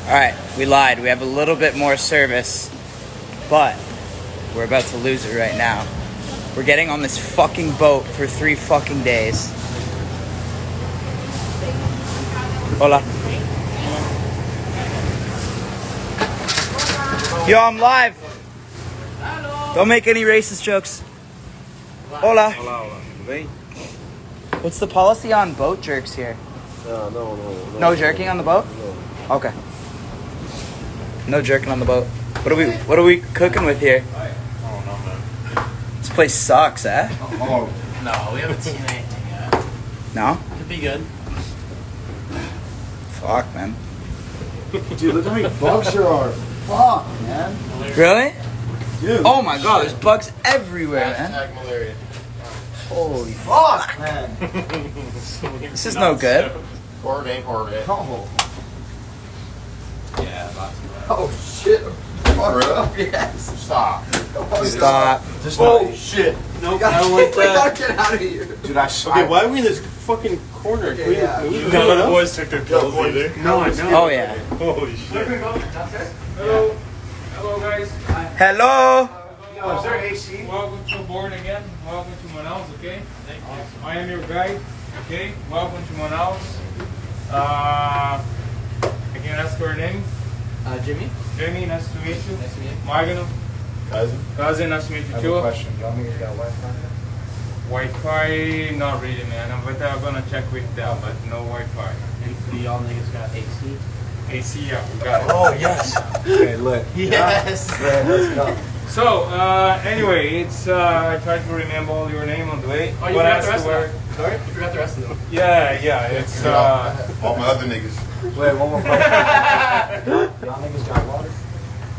Alright, we lied. We have a little bit more service, but we're about to lose it right now. We're getting on this fucking boat for 3 fucking days. Hola. Yo, I'm live. Don't make any racist jokes. Hola. What's the policy on boat jerks here? No. No jerking on the boat? No. Okay. No jerking on the boat. What are we cooking with here? I don't know, man. This place sucks, eh? Oh. No, we haven't seen anything yet. No? Could be good. Fuck, man. Dude, look how many bugs there are. Fuck, man. Really? Dude. Oh my god, there's bugs everywhere, man. Hashtag malaria. Holy fuck, man. This is no good. Coordinate. Oh. Yeah, lots of that. Oh, shit. For real? Yes. Stop. Stop. Just Oh, shit. Nope, I don't like We gotta that. get out of here. Dude, Okay, why are we in this fucking corner? Can we Yeah. move? None of the boys took their pills either. No, I know. Oh yeah. Holy shit. Hello. Hello, guys. Hello. Is there AC? Welcome to board again. Welcome to Manaus, okay? Thank you. I am your guide, okay? Welcome to Manaus. I can ask your name. Jimmy? Jamie, nice to meet you. Nice to meet you. Magno, cousin, nice to meet you too. question. Do you want me to get Wi-Fi? Wi-Fi, not really, man. But I'm gonna check with them, but no Wi-Fi. And do y'all niggas got AC? AC, yeah, we got it. Oh, yes. Okay, look. Yes. Yeah, let's go. So, anyway, it's I tried to remember all your name on the way. Oh, you But forgot as the rest to where- of them. Sorry? You forgot the rest of them. Yeah, it's All my other niggas. Wait, one more question. Y'all niggas got water?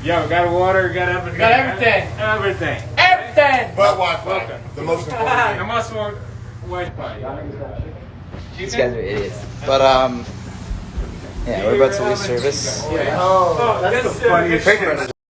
yeah, we got water, we got everything. Got everything. Everything. Everything! But Wi-Fi. Welcome. The most important I thing. must work Wi-Fi. Y'all niggas got chicken? These guys are idiots. But yeah, we're about to lose service. Oh, That's this, the funniest this- shit.